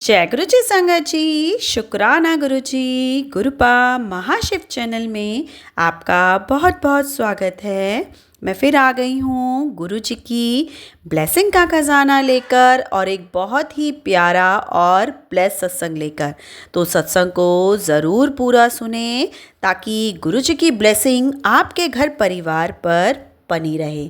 जय गुरु जी संगत जी, शुक्राना गुरु जी। गुरुपा महाशिव चैनल में आपका बहुत बहुत स्वागत है। मैं फिर आ गई हूँ गुरु जी की ब्लेसिंग का खजाना लेकर और एक बहुत ही प्यारा और ब्लेस सत्संग लेकर। तो सत्संग को ज़रूर पूरा सुने ताकि गुरु जी की ब्लेसिंग आपके घर परिवार पर बनी रहे।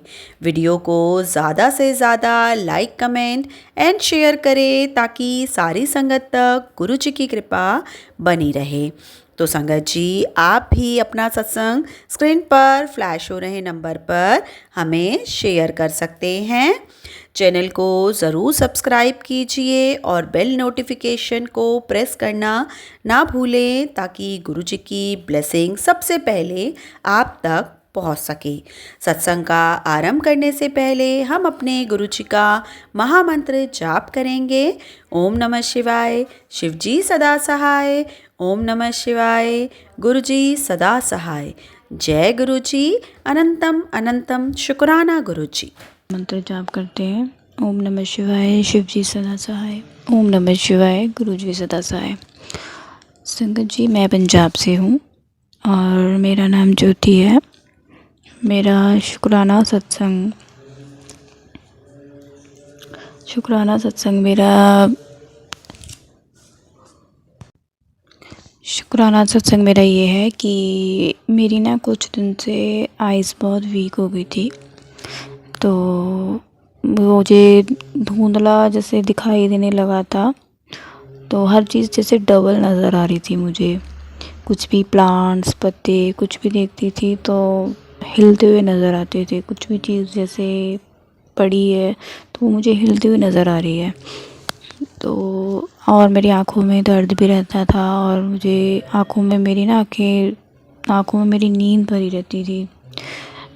वीडियो को ज़्यादा से ज़्यादा लाइक, कमेंट एंड शेयर करें ताकि सारी संगत तक गुरु जी की कृपा बनी रहे। तो संगत जी, आप भी अपना सत्संग स्क्रीन पर फ्लैश हो रहे नंबर पर हमें शेयर कर सकते हैं। चैनल को ज़रूर सब्सक्राइब कीजिए और बेल नोटिफिकेशन को प्रेस करना ना भूलें ताकि गुरु जी की ब्लेसिंग सबसे पहले आप तक पहुंच सके। सत्संग का आरंभ करने से पहले हम अपने गुरु जी का महामंत्र जाप करेंगे। ओम नमः शिवाय, शिव जी सदा सहाय। ओम नमः शिवाय, गुरु जी सदा सहाय। जय गुरु जी, अनंतम अनंतम शुक्राना गुरु जी। मंत्र जाप करते हैं। ओम नमः शिवाय, शिव जी सदा सहाय। ओम नमः शिवाय, गुरु जी सदा सहाय। संगत जी, मैं पंजाब से हूँ और मेरा नाम ज्योति है। मेरा शुक्राना सत्संग मेरा ये है कि मेरी ना कुछ दिन से आइज़ बहुत वीक हो गई थी, तो मुझे धुंधला जैसे दिखाई देने लगा था। तो हर चीज़ जैसे डबल नज़र आ रही थी मुझे। कुछ भी प्लांट्स, पत्ते कुछ भी देखती थी तो हिलते हुए नज़र आते थे। कुछ भी चीज़ जैसे पड़ी है तो वो मुझे हिलती हुई नज़र आ रही है। तो और मेरी आँखों में दर्द भी रहता था और मुझे आँखों में मेरी नींद भरी रहती थी।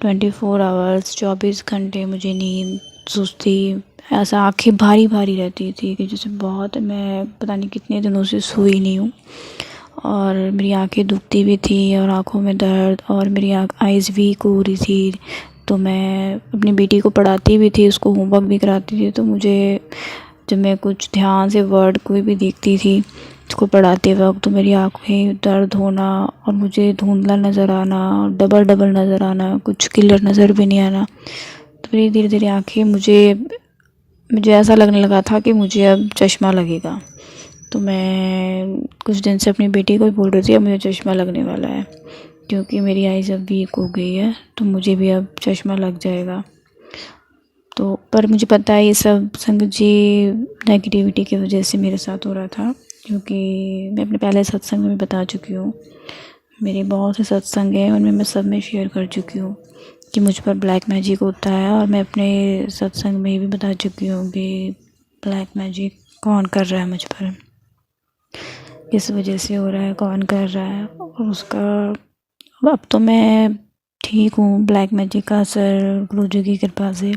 24 आवर्स 24 घंटे मुझे नींद, सुस्ती, ऐसा आँखें भारी भारी रहती थी कि जैसे बहुत, मैं पता नहीं कितने दिनों से सोई नहीं हूँ। और मेरी आंखें दुखती भी थी और आंखों में दर्द और मेरी आइज़ वीक हो रही थी। तो मैं अपनी बेटी को पढ़ाती भी थी, उसको होमवर्क भी कराती थी। तो मुझे जब मैं कुछ ध्यान से वर्ड कोई भी देखती थी उसको पढ़ाते वक्त, तो मेरी आंखें दर्द होना और मुझे धुंधला नज़र आना, डबल डबल नज़र आना, कुछ क्लियर नज़र भी नहीं आना। तो मेरी धीरे धीरे आंखें, मुझे ऐसा लगने लगा था कि मुझे अब चश्मा लगेगा। तो मैं कुछ दिन से अपनी बेटी को भी बोल रही थी अब मुझे चश्मा लगने वाला है, क्योंकि मेरी आइज़ अब वीक हो गई है, तो मुझे भी अब चश्मा लग जाएगा। तो पर मुझे पता है ये सब संगत जी नेगेटिविटी की वजह से मेरे साथ हो रहा था, क्योंकि मैं अपने पहले सत्संग में बता चुकी हूँ। मेरे बहुत से सत्संग हैं, उनमें मैं सब में शेयर कर चुकी हूँ कि मुझ पर ब्लैक मैजिक होता है। और मैं अपने सत्संग में भी बता चुकी हूँ कि ब्लैक मैजिक कौन कर रहा है मुझ पर, किस वजह से हो रहा है, कौन कर रहा है। और उसका अब तो मैं ठीक हूँ। ब्लैक मैजिक का असर गुरुजी की कृपा से,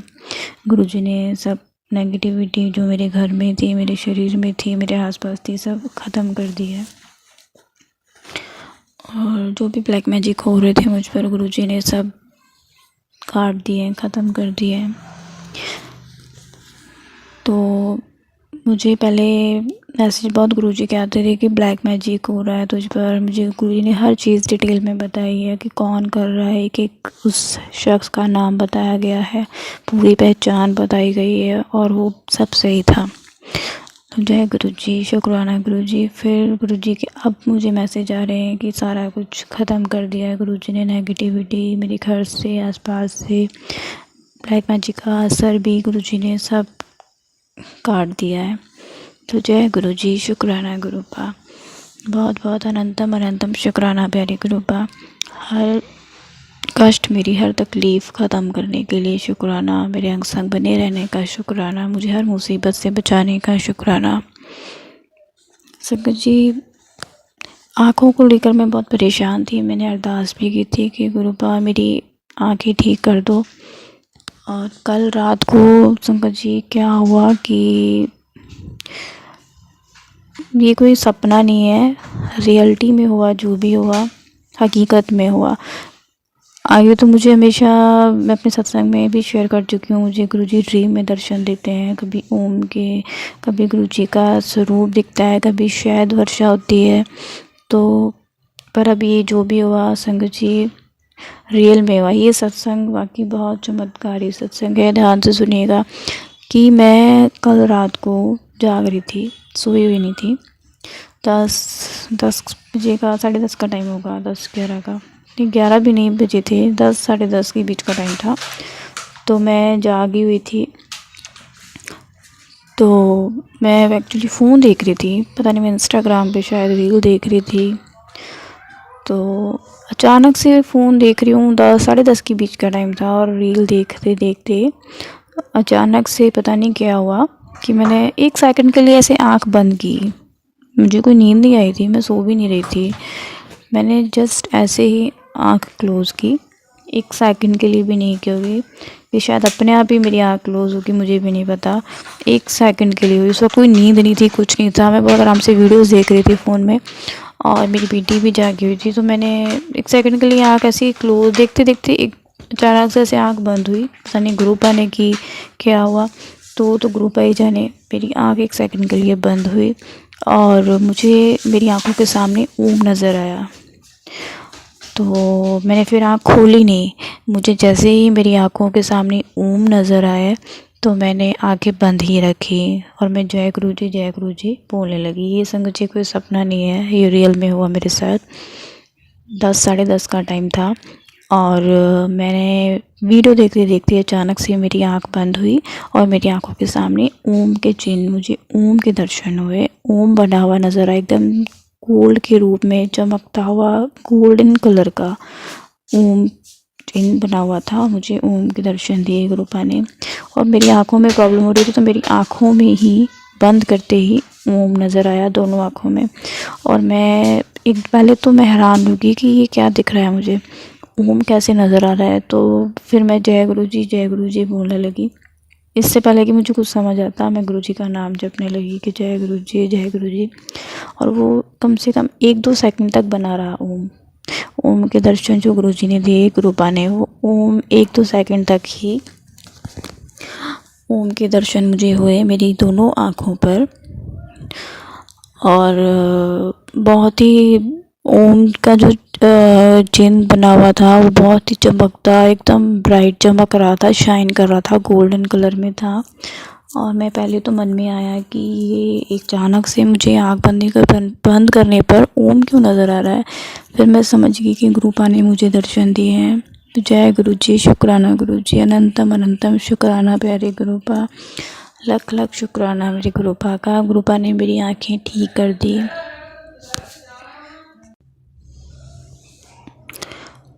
गुरुजी ने सब नेगेटिविटी जो मेरे घर में थी, मेरे शरीर में थी, मेरे आसपास थी, सब ख़त्म कर दी है। और जो भी ब्लैक मैजिक हो रहे थे मुझ पर, गुरुजी ने सब काट दिए, ख़त्म कर दिए। तो मुझे पहले मैसेज बहुत गुरुजी के आते थे कि ब्लैक मैजिक हो रहा है तुझ पर। मुझे गुरुजी ने हर चीज़ डिटेल में बताई है कि कौन कर रहा है, एक उस शख्स का नाम बताया गया है, पूरी पहचान बताई गई है और वो सब सही था। तो जय गुरुजी, शुक्राना गुरुजी। फिर गुरुजी के अब मुझे मैसेज आ रहे हैं कि सारा कुछ ख़त्म कर दिया है गुरुजी ने, नेगेटिविटी मेरे घर से, आसपास से, ब्लैक मैजिक का असर भी गुरुजी ने सब काट दिया है। तो जय गुरु जी, शुक्राना गुरुपा, बहुत बहुत अनंतम अनंतम शुक्राना प्यारे गुरुपा। हर कष्ट, मेरी हर तकलीफ़ ख़त्म करने के लिए शुक्राना, मेरे अंग संग बने रहने का शुक्राना, मुझे हर मुसीबत से बचाने का शुक्राना। संगत जी, आँखों को लेकर मैं बहुत परेशान थी। मैंने अरदास भी की थी कि गुरुपा मेरी आँखें ठीक कर दो। और कल रात को संगत जी क्या हुआ कि ये कोई सपना नहीं है, रियलिटी में हुआ, जो भी हुआ हकीकत में हुआ। आगे तो मुझे हमेशा, मैं अपने सत्संग में भी शेयर कर चुकी हूँ, मुझे गुरुजी ड्रीम में दर्शन देते हैं, कभी ओम के, कभी गुरुजी का स्वरूप दिखता है, कभी शायद वर्षा होती है। तो पर अभी ये जो भी हुआ संगत जी रियल में हुआ। ये सत्संग वाकई बहुत चमत्कारी सत्संग है, ध्यान से सुनिएगा। कि मैं कल रात को जाग रही थी, सोई हुई नहीं थी। 10 बजे का, 10:30 का टाइम होगा, 10-11 का, नहीं 11 भी नहीं बजे थे, 10 10:30 के बीच का टाइम था। तो मैं जागी हुई थी। तो मैं एक्चुअली फ़ोन देख रही थी, पता नहीं मैं इंस्टाग्राम पे शायद रील देख रही थी। तो अचानक से फ़ोन देख रही हूँ, 10 10:30 के बीच का टाइम था, और रील देखते देखते अचानक से पता नहीं क्या हुआ कि मैंने 1 सेकंड के लिए ऐसे आँख बंद की। मुझे कोई नींद नहीं आई थी, मैं सो भी नहीं रही थी। मैंने जस्ट ऐसे ही आँख क्लोज़ की, 1 सेकंड के लिए भी नहीं की होगी, ये शायद अपने आप ही मेरी आँख क्लोज़ होगी, मुझे भी नहीं पता। 1 सेकंड के लिए हुई, उस वक्त कोई नींद नहीं थी, कुछ नहीं था। मैं बहुत आराम से वीडियोज़ देख रही थी फ़ोन में, और मेरी बेटी भी जागी हुई थी। तो मैंने 1 सेकंड के लिए आँख ऐसे ही क्लोज़, देखते देखते एक अचानक से ऐसे आँख बंद हुई, पता नहीं ग्रुप आने की क्या हुआ। तो ग्रुप आई जाने, मेरी आँख 1 सेकंड के लिए बंद हुई, और मुझे मेरी आँखों के सामने ओम नज़र आया। तो मैंने फिर आँख खोली नहीं। मुझे जैसे ही मेरी आँखों के सामने ओम नज़र आए, तो मैंने आँखें बंद ही रखी, और मैं जय गुरु जी बोलने लगी। ये संगत जी कोई सपना नहीं है, ये रियल में हुआ मेरे साथ। 10 10:30 का टाइम था, और मैंने वीडियो देखते देखते अचानक से मेरी आँख बंद हुई, और मेरी आँखों के सामने ओम के चिन्ह, मुझे ओम के दर्शन हुए। ओम बना हुआ नज़र आया, एकदम गोल्ड के रूप में चमकता हुआ गोल्डन कलर का ओम चिन्ह बना हुआ था। मुझे ओम के दर्शन दिए गुरुपा ने, और मेरी आँखों में प्रॉब्लम हो रही थी, तो मेरी आँखों में ही बंद करते ही ओम नज़र आया, दोनों आँखों में। और मैं पहले तो मैं हैरान हो गई कि ये क्या दिख रहा है मुझे, ओम कैसे नज़र आ रहा है। तो फिर मैं जय गुरु जी बोलने लगी। इससे पहले कि मुझे कुछ समझ आता, मैं गुरु जी का नाम जपने लगी कि जय गुरु जी। और वो कम से कम 1-2 सेकंड तक बना रहा ओम। ओम के दर्शन जो गुरु जी ने दिए, गुरुपा ने, वो ओम 1-2 सेकंड तक ही ओम के दर्शन मुझे हुए मेरी दोनों आँखों पर। और बहुत ही ओम का जो चिन्ह बना हुआ था, वो बहुत ही चमकता, एकदम ब्राइट चमक रहा था, शाइन कर रहा था, गोल्डन कलर में था। और मैं पहले तो मन में आया कि ये एक अचानक से मुझे आँख बंद करने पर ओम क्यों नज़र आ रहा है। फिर मैं समझ गई कि गुरुपा ने मुझे दर्शन दिए हैं। तो जय गुरु जी, शुक्राना गुरु जी, अनंतम अनंतम शुक्राना प्यारे गुरुपा, लख लख शुक्राना मेरे गुरुपा का। गुरुपा ने मेरी आँखें ठीक कर दी।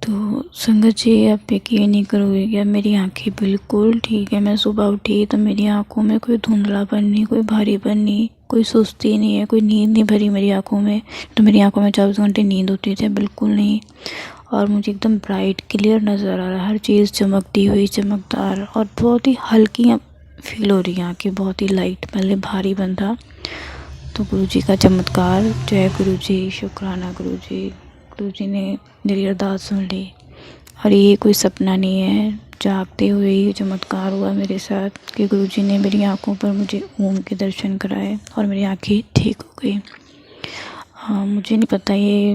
तो संगत जी, आप यकीन नहीं करोगे कि अब मेरी आँखें बिल्कुल ठीक है। मैं सुबह उठी तो मेरी आँखों में कोई धुंधलापन नहीं, कोई भारीपन नहीं, कोई सुस्ती नहीं है, कोई नींद नहीं भरी मेरी आँखों में। तो मेरी आँखों में 24 घंटे नींद होती थी, बिल्कुल नहीं। और मुझे एकदम ब्राइट क्लियर नज़र आ रहा है, हर चीज़ चमकती हुई, चमकदार, और बहुत ही हल्की फील हो रही है आँखें, बहुत ही लाइट। पहले भारी बन था। तो गुरु जी का चमत्कार, जय गुरु जी, शुक्राना गुरु जी। गुरु जी ने मेरी अरदास सुन ली, और ये कोई सपना नहीं है, जागते हुए ये चमत्कार हुआ मेरे साथ कि गुरु जी ने मेरी आँखों पर मुझे ओम के दर्शन कराए, और मेरी आँखें ठीक हो गई। हाँ, मुझे नहीं पता ये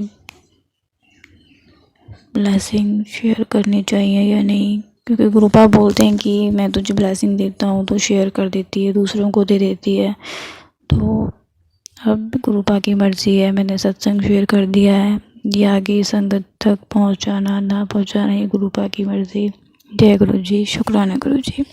ब्लेसिंग शेयर करनी चाहिए या नहीं, क्योंकि गुरुपा बोलते हैं कि मैं तुझे ब्लेसिंग देता हूँ तो शेयर कर देती है, दूसरों को दे देती है। तो अब गुरुपा की मर्ज़ी है, मैंने सत्संग शेयर कर दिया है, ये आगे संगत तक पहुंचाना ना पहुंचाना ये गुरुपा की मर्ज़ी। जय गुरु जी, शुक्राना गुरु जी।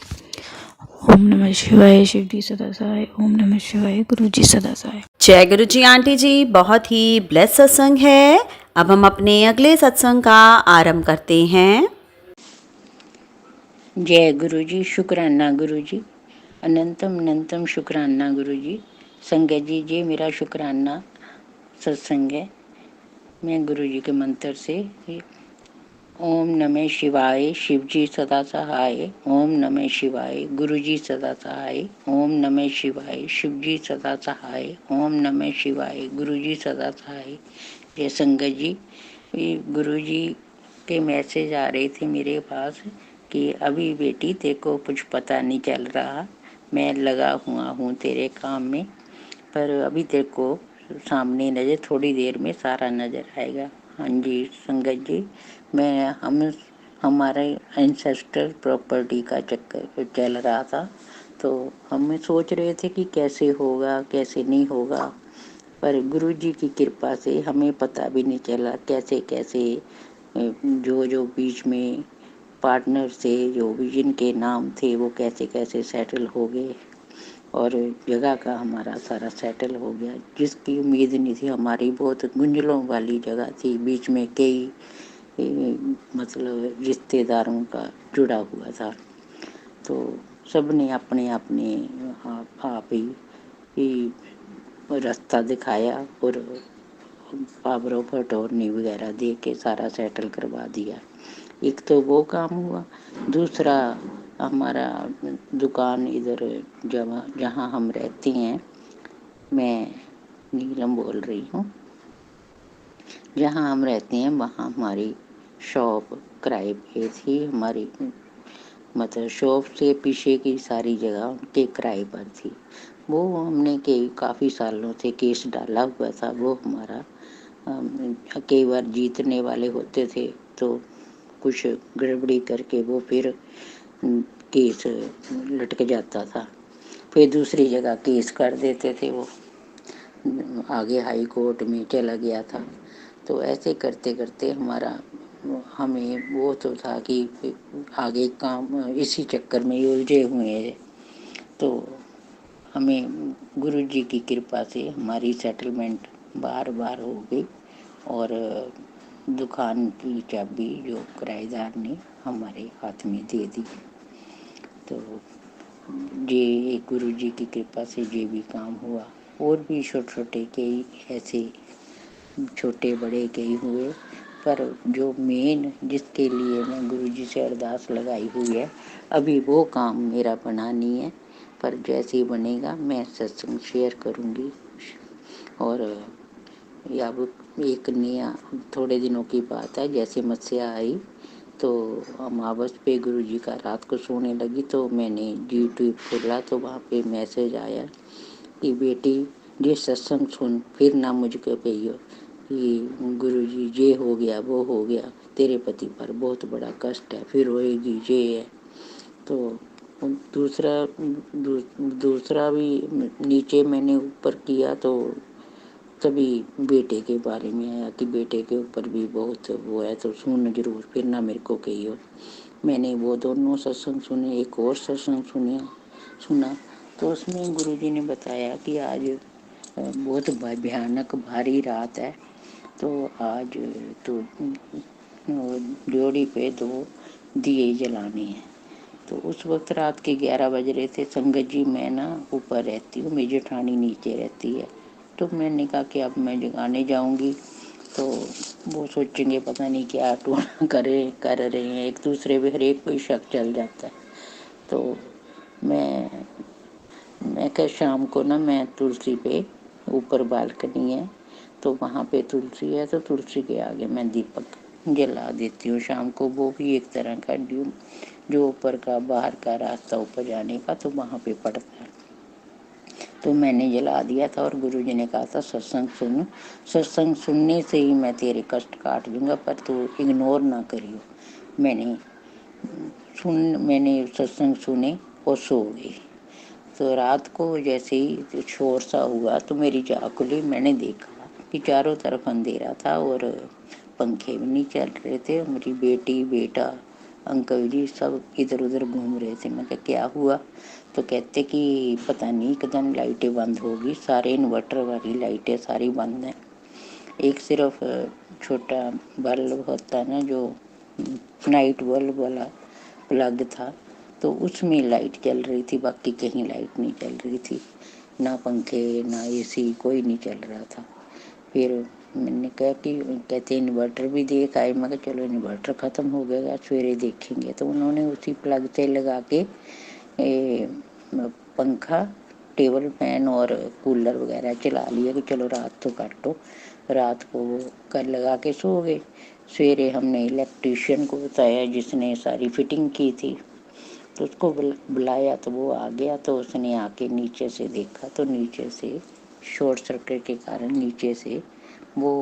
ओम नमः शिवाय, शिव जी सदा सहाय। ओम नमः शिवाय, गुरु जी सदा सहाय। जय गुरु जी आंटी जी, बहुत ही ब्लेस सत्संग है। अब हम अपने अगले सत्संग का आरंभ करते हैं। जय गुरु जी, शुक्राना गुरु जी, अनंतम अनंतम शुक्राना गुरु जी। संगत जी, ये मेरा शुक्राना सत्संग है। मैं गुरु जी के मंत्र से ओम नमः शिवाय, शिव जी सदा सहाय। ओम नमः शिवाय, गुरु जी सदा सहाय। ओम नमः शिवाय, शिव जी सदा सहाय। ओम नमः शिवाय, गुरु जी सदा सहाय। जय संगत जी, गुरु जी के मैसेज आ रहे थे मेरे पास कि अभी बेटी तेरे को कुछ पता नहीं चल रहा, मैं लगा हुआ हूँ तेरे काम में, पर अभी तेरे को सामने नज़र, थोड़ी देर में सारा नज़र आएगा। हाँ जी संगत जी, हमारे एंसेस्टर प्रॉपर्टी का चक्कर चल रहा था, तो हम सोच रहे थे कि कैसे होगा कैसे नहीं होगा, पर गुरु जी की कृपा से हमें पता भी नहीं चला कैसे कैसे जो बीच में पार्टनर थे, जो भी जिनके नाम थे, वो कैसे कैसे सेटल हो गए और जगह का हमारा सारा सेटल हो गया, जिसकी उम्मीद नहीं थी। हमारी बहुत गुंजलों वाली जगह थी, बीच में कई मतलब रिश्तेदारों का जुड़ा हुआ था, तो सब ने अपने अपने आप ही रास्ता दिखाया और पावर ऑफ अटॉर्नी वगैरह दे के सारा सेटल करवा दिया। एक तो वो काम हुआ, दूसरा हमारा दुकान इधर जहाँ हम रहते हैं, मैं नीलम बोल रही हूँ, जहाँ हम रहते हैं वहाँ हमारी शॉप किराए पे थी। हमारी मतलब शॉप से पीछे की सारी जगह उनके किराए पर थी। वो हमने काफ़ी सालों से केस डाला हुआ था। वो हमारा कई बार जीतने वाले होते थे तो कुछ गड़बड़ी करके वो फिर केस लटक जाता था, फिर दूसरी जगह केस कर देते थे, वो आगे हाई कोर्ट में चला गया था। तो ऐसे करते करते हमें वो तो था कि आगे काम इसी चक्कर में उलझे हुए हैं। तो हमें गुरु जी की कृपा से हमारी सेटलमेंट बार बार हो गई और दुकान की चाबी जो किराएदार ने हमारे हाथ में दे दी। तो ये गुरु जी की कृपा से ये भी काम हुआ, और भी छोटे छोटे कई ऐसे छोटे बड़े कई हुए, पर जो मेन जिसके लिए मैं गुरु जी से अरदास लगाई हुई है, अभी वो काम मेरा बना नहीं है, पर जैसे ही बनेगा मैं सत्संग शेयर करूँगी। और अब एक नया थोड़े दिनों की बात है, जैसे मत्स्या आई तो अमावस पे गुरु जी का रात को सोने लगी, तो मैंने यूट्यूब खोला तो वहाँ पे मैसेज आया कि बेटी ये सत्संग सुन, फिर ना मुझको कहियो कि गुरु जी ये हो गया वो हो गया, तेरे पति पर बहुत बड़ा कष्ट है, फिर रोएगी ये है। तो दूसरा भी नीचे मैंने ऊपर किया तो तभी बेटे के बारे में आया कि बेटे के ऊपर भी बहुत वो है, तो सुन जरूर, फिर ना मेरे को कहियो। मैंने वो दोनों सत्संग सुने, एक और सत्संग सुना, तो उसमें गुरु जी ने बताया कि आज बहुत भयानक भारी रात है, तो आज तो ड्योढ़ी पे 2 दिए जलाने हैं। तो उस वक्त रात के 11 बज रहे थे। संगत जी मैं ना ऊपर रहती हूँ, मेरी जेठानी नीचे रहती है, तो मैंने कहा कि अब मैं जगाने जाऊंगी तो वो सोचेंगे पता नहीं क्या टोना कर रहे हैं, एक दूसरे पे हर एक कोई शक चल जाता है। तो मैं कह शाम को ना मैं तुलसी पे, ऊपर बालकनी है तो वहाँ पे तुलसी है, तो तुलसी के आगे मैं दीपक जला देती हूँ शाम को। वो भी एक तरह का जो ऊपर का बाहर का रास्ता ऊपर जाने का, तो वहाँ पे पड़ता है। तो मैंने जला दिया था और गुरु जी ने कहा था सत्संग सुन, सत्संग सुनने से ही मैं तेरे कष्ट काट दूंगा, पर तू इग्नोर ना करियो। मैंने सत्संग सुने और सो गई। तो रात को जैसे ही शोर सा हुआ तो मेरी जाग खुली, मैंने देखा कि चारों तरफ अंधेरा था और पंखे भी नहीं चल रहे थे। मेरी बेटी बेटा अंकल जी सब इधर उधर घूम रहे थे। मैं कहा क्या हुआ, तो कहते कि पता नहीं एकदम लाइटें बंद होगी, सारे इन्वर्टर वाली लाइटें सारी बंद हैं, एक सिर्फ छोटा बल्ब होता है ना जो नाइट बल्ब वाला प्लग था, तो उसमें लाइट चल रही थी, बाकी कहीं लाइट नहीं चल रही थी, ना पंखे ना एसी कोई नहीं चल रहा था। फिर मैंने कहा कि कहते इन्वर्टर भी देख आए। मैं कहा चलो इन्वर्टर ख़त्म हो गया सवेरे देखेंगे। तो उन्होंने उसी प्लग से लगा के पंखा टेबल फैन और कूलर वगैरह चला लिया कि चलो रात तो काटो। रात को वो कर लगा के सो गए। सवेरे हमने इलेक्ट्रीशियन को बताया जिसने सारी फिटिंग की थी, तो उसको बुलाया तो वो आ गया। तो उसने आके नीचे से देखा तो नीचे से शॉर्ट सर्किट के कारण नीचे से वो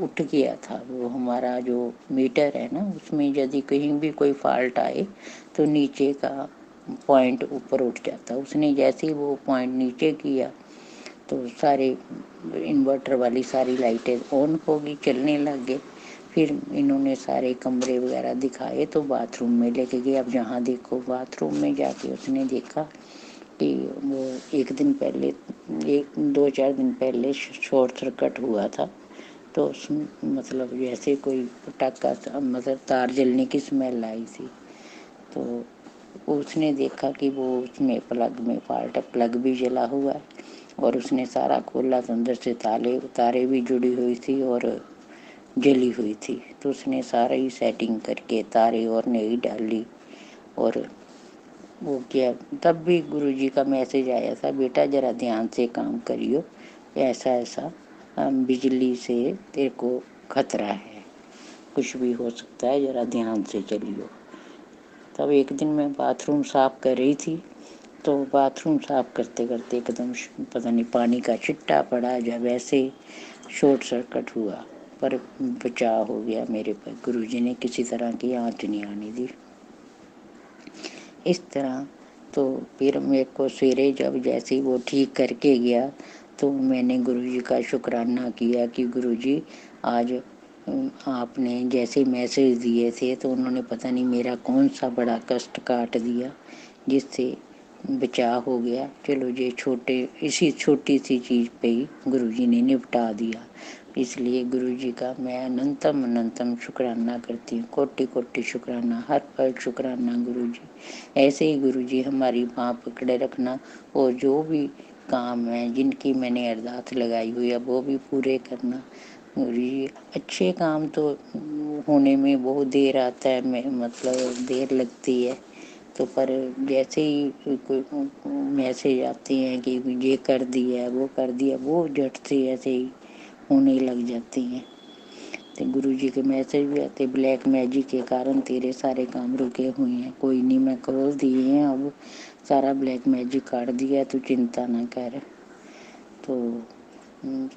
उठ गया था। वो हमारा जो मीटर है ना, उसमें यदि कहीं भी कोई फॉल्ट आए तो नीचे का पॉइंट ऊपर उठ जाता। उसने जैसे ही वो पॉइंट नीचे किया तो सारे इन्वर्टर वाली सारी लाइटें ऑन हो गई, चलने लग गए। फिर इन्होंने सारे कमरे वगैरह दिखाए तो बाथरूम में लेके गए। अब जहाँ देखो बाथरूम में जाके उसने देखा कि वो एक दिन पहले, 1-2-4 दिन पहले शॉर्ट सर्किट हुआ था। तो उस मतलब जैसे कोई पटाखा मतलब तार जलने की स्मेल आई थी। तो उसने देखा कि वो उसमें प्लग में फॉल्ट है, प्लग भी जला हुआ है। और उसने सारा खोला तो अंदर से तारे भी जुड़ी हुई थी और जली हुई थी। तो उसने सारा ही सेटिंग करके तारे और नई डाली। और वो किया। तब भी गुरुजी का मैसेज आया था, बेटा जरा ध्यान से काम करियो, ऐसा ऐसा बिजली से तेरे को खतरा है, कुछ भी हो सकता है, जरा ध्यान से चलियो। तब एक दिन मैं बाथरूम साफ कर रही थी तो बाथरूम साफ करते करते एकदम पता नहीं पानी का छिट्टा पड़ा, जब ऐसे शॉर्ट सर्किट हुआ। पर बचाव हो गया मेरे पर, गुरुजी ने किसी तरह की आंच नहीं आने दी। इस तरह तो फिर मेरे को सवेरे जब जैसे ही वो ठीक करके गया तो मैंने गुरुजी का शुक्राना किया कि गुरुजी आज आपने जैसे मैसेज दिए थे तो उन्होंने पता नहीं मेरा कौन सा बड़ा कष्ट काट दिया जिससे बचाव हो गया। चलो ये इसी छोटी सी चीज़ पे ही गुरुजी ने निपटा दिया। इसलिए गुरुजी का मैं अनंतम अनंतम शुक्राना करती हूँ, कोटि कोटि शुक्राना, हर पल शुक्राना गुरुजी। ऐसे ही गुरुजी हमारी बाँह पकड़े रखना और जो भी काम है जिनकी मैंने अरदास लगाई हुई है वो भी पूरे करना गुरुजी। अच्छे काम तो होने में बहुत देर आता है, मतलब देर लगती है। तो पर जैसे ही कोई मैसेज आते हैं कि ये कर दिया वो कर दिया, वो झट से ऐसे ही होने लग जाती हैं। तो गुरुजी के मैसेज भी आते, ब्लैक मैजिक के कारण तेरे सारे काम रुके हुए हैं, कोई नहीं मैं खोल दिए हैं, अब सारा ब्लैक मैजिक काट दिया, तू चिंता ना कर, तो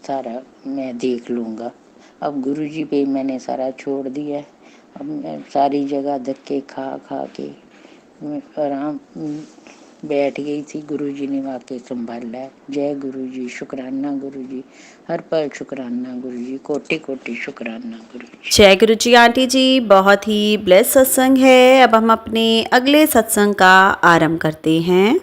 सारा मैं देख लूँगा। अब गुरुजी पे मैंने सारा छोड़ दिया। अब मैं सारी जगह धक्के खा खा के आराम बैठ गई थी, गुरुजी ने वाकई संभाला है। जय गुरुजी, शुक्राना गुरुजी, हर पल शुक्राना गुरुजी, कोटि कोटि शुक्राना गुरुजी। जय गुरु जी आंटी जी, बहुत ही ब्लेस सत्संग है। अब हम अपने अगले सत्संग का आरंभ करते हैं।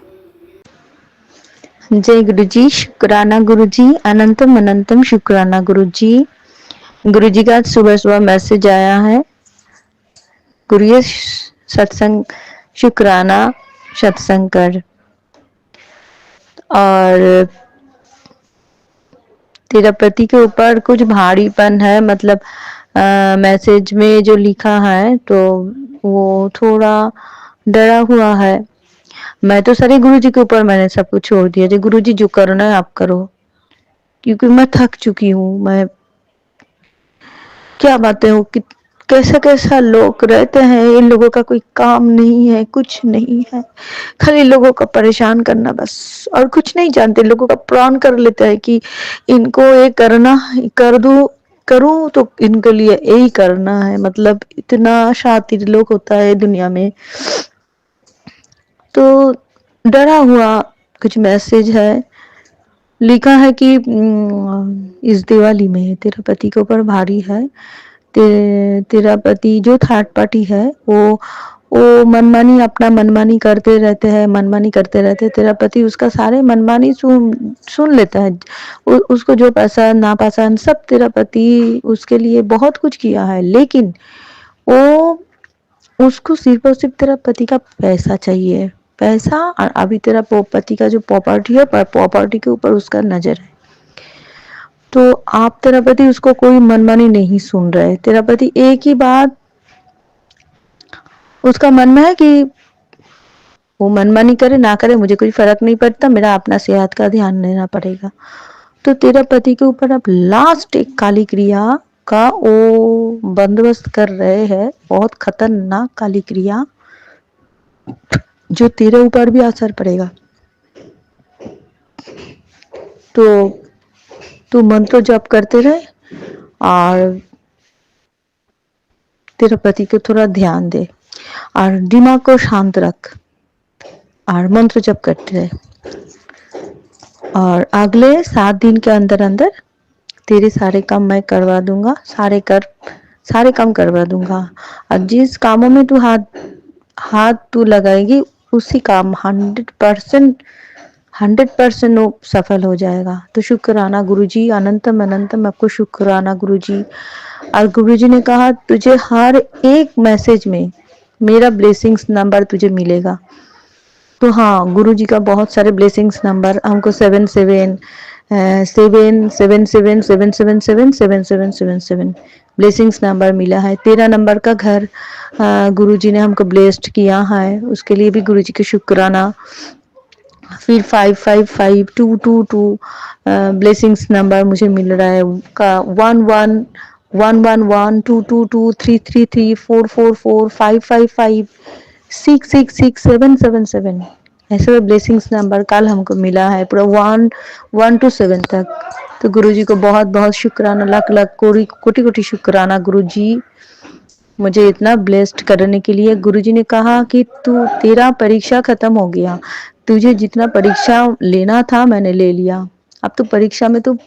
जय गुरु जी, शुक्राना गुरु जी, अनंतम अनंतम शुक्राना गुरु जी। गुरु जी का सुबह सुबह मैसेज आया है, गुरु ये सत्संग शुक्राना सत्संग कर, और तेरा पति के ऊपर कुछ भारीपन है, मतलब मैसेज में जो लिखा है तो वो थोड़ा डरा हुआ है। मैं तो सारे गुरुजी के ऊपर मैंने सब कुछ छोड़ दिया, जो गुरुजी जो करना है आप करो, क्योंकि मैं थक चुकी हूँ। मैं क्या बातें हो कि कैसा कैसा लोग रहते हैं, इन लोगों का कोई काम नहीं है, कुछ नहीं है, खाली लोगों का परेशान करना बस, और कुछ नहीं जानते। लोगों का प्राण कर लेते हैं कि इनको ये करना कर दूं, करूं तो इनके लिए यही करना है। मतलब इतना शातिर लोग होता है दुनिया में। तो डरा हुआ कुछ मैसेज है, लिखा है कि इस दिवाली में तेरा पति के ऊपर भारी है। तेरा पति जो थर्ड पार्टी है वो मनमानी, अपना मनमानी करते रहते हैं, मनमानी करते रहते हैं। तेरा पति उसका सारे मनमानी सुन लेता है। उसको जो पसंद ना पसंद सब तेरा पति उसके लिए बहुत कुछ किया है, लेकिन वो उसको सिर्फ और सिर्फ तेरा पति का पैसा चाहिए, पैसा। और अभी तेरा पति का जो प्रॉपर्टी है, प्रॉपर्टी के ऊपर उसका नजर है। तो आप तेरा पति उसको कोई मनमानी नहीं सुन रहे। तेरा पति एक ही बात उसका मन में है कि वो मनमानी करे ना करे मुझे कोई फर्क नहीं पड़ता, मेरा अपना सेहत का ध्यान देना पड़ेगा। तो तेरा पति के ऊपर अब लास्ट एक काली क्रिया का वो बंदोबस्त कर रहे हैं, बहुत खतरनाक काली क्रिया, जो तेरे ऊपर भी असर पड़ेगा। तो तू मंत्र जप करते रहे और तेरे पति को थोड़ा ध्यान दे और दिमाग को शांत रख और मंत्र जप करते रहे। और अगले 7 दिन के अंदर अंदर तेरे सारे काम मैं करवा दूंगा, सारे काम करवा दूंगा। और जिस कामों में तू हाथ तू लगाएगी उसी काम 100% वो सफल हो जाएगा। तो शुक्राना गुरुजी, अनंतम अनंतम आपको शुक्राना गुरुजी। और गुरुजी ने कहा तुझे हर एक मैसेज में मेरा ब्लेसिंग्स नंबर तुझे मिलेगा। तो हाँ, गुरुजी का बहुत सारे ब्लेसिंग्स नंबर हमको 77777777777 ब्लेसिंग्स नंबर मिला है। 13 नंबर का घर गुरुजी ने हमको ब्लेस्ड किया है, उसके लिए भी गुरुजी का शुक्राना। फिर 555222 ब्लेसिंग्स नंबर मुझे मिल रहा है का 1111222334455556666777 ऐसे ब्लेसिंग्स नंबर कल हमको मिला है पूरा 1 to 7 तक। तो गुरुजी को बहुत बहुत शुक्राना, लाख लाख कोटि कोटि शुक्राना गुरुजी, मुझे इतना ब्लेस्ड करने के लिए। गुरुजी ने कहा कि तू तेरा परीक्षा खत्म हो गया, तुझे जितना परीक्षा लेना था मैंने ले लिया, अब तो परीक्षा में तू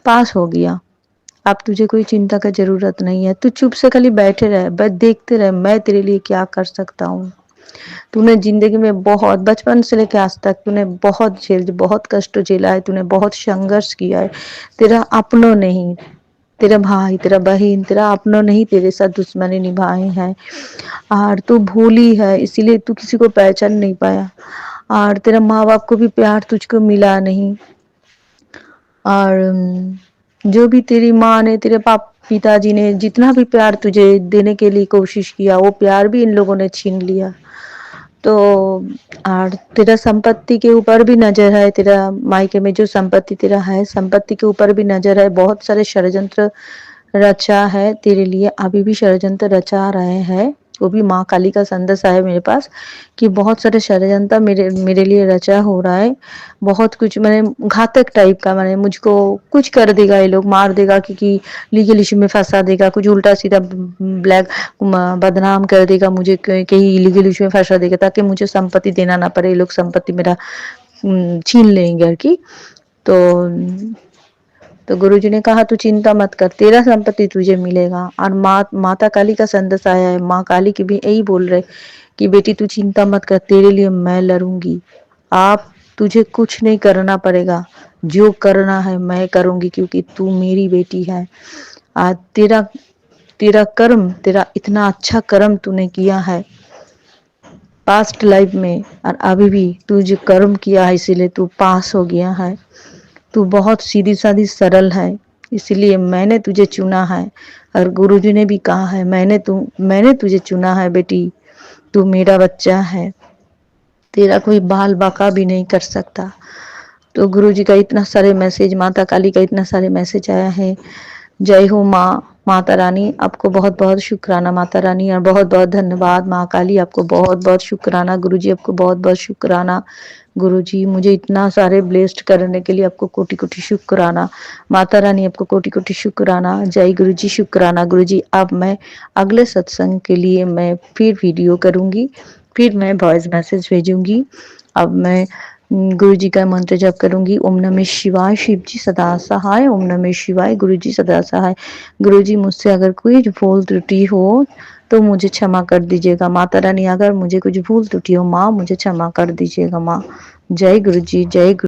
पास हो गया, अब तुझे कोई चिंता का जरूरत नहीं है। तू चुप से खाली बैठे रहे, बस देखते रहे मैं तेरे लिए क्या कर सकता हूँ। तूने जिंदगी में बहुत बचपन से लेकर आज तक तूने बहुत कष्ट झेला है, तूने बहुत संघर्ष किया है। तेरा अपनों नहीं, तेरा भाई तेरा बहन तेरा अपनों नहीं तेरे साथ दुश्मनी निभाए हैं, और तू भूली है इसीलिए तू किसी को पहचान नहीं पाया, और तेरा माँ बाप को भी प्यार तुझको मिला नहीं, और जो भी तेरी माँ ने तेरे पिताजी ने जितना भी प्यार तुझे देने के लिए कोशिश किया वो प्यार भी इन लोगों ने छीन लिया। तो और तेरा संपत्ति के ऊपर भी नजर है, तेरा मायके में जो संपत्ति तेरा है संपत्ति के ऊपर भी नजर है। बहुत सारे षड्यंत्र रचा है तेरे लिए, अभी भी षड्यंत्र रचा रहे हैं, वो भी माँ काली का संदेश है मेरे पास कि बहुत सारे षड्यंत्र मेरे लिए रचा हो रहा है। बहुत कुछ मैंने घातक टाइप का, मैंने मुझको कुछ कर देगा ये लोग, मार देगा क्योंकि लीगल इशू में फंसा देगा, कुछ उल्टा सीधा ब्लैक बदनाम कर देगा मुझे, कहीं इलीगल इशू में फंसा देगा ताकि मुझे संपत्ति देना ना पड़े, ये लोग संपत्ति मेरा छीन लेंगे घर की। तो गुरुजी ने कहा तू चिंता मत कर, तेरा संपत्ति तुझे मिलेगा। और माता काली का संदेश आया है, माँ काली की भी यही बोल रहे कि बेटी तू चिंता मत कर, तेरे लिए मैं लड़ूंगी, आप तुझे कुछ नहीं करना पड़ेगा, जो करना है मैं करूंगी क्योंकि तू मेरी बेटी है। आज तेरा कर्म, तेरा इतना अच्छा कर्म तूने किया है पास्ट लाइफ में, और अभी भी तू जो कर्म किया है इसीलिए तू पास हो गया है। तू बहुत सीधी सादी सरल है, इसलिए मैंने तुझे चुना है। और गुरुजी ने भी कहा है मैंने तुझे चुना है बेटी, तू मेरा बच्चा है, तेरा कोई बाल बाका भी नहीं कर सकता। तो गुरुजी का इतना सारे मैसेज, माता काली का इतना सारे मैसेज आया है। जय हो माँ माता रानी, आपको बहुत बहुत शुक्राना माता रानी, और बहुत बहुत धन्यवाद माँ काली, आपको बहुत बहुत शुक्राना। गुरुजी आपको बहुत बहुत शुक्राना। गुरुजी मुझे इतना सारे ब्लेस्ड करने के लिए आपको कोटि कोटि शुक्राना। माता रानी आपको कोटि कोटि शुक्राना। जय गुरुजी, शुक्राना गुरुजी। अब मैं अगले सत्संग के लिए मैं फिर वीडियो करूंगी, फिर मैं वॉइस मैसेज भेजूंगी। अब मैं गुरुजी का मंत्र जप करूंगी। ओम नमः शिवाय, शिव जी सदा सहाय। ओम नमः शिवाय, गुरुजी सदा सहाय। गुरुजी मुझसे अगर कोई भूल त्रुटि हो तो मुझे क्षमा कर दीजिएगा। माता रानी अगर मुझे कुछ भूल त्रुटि हो माँ मुझे क्षमा कर दीजिएगा माँ। जय गुरुजी, जय गुरु।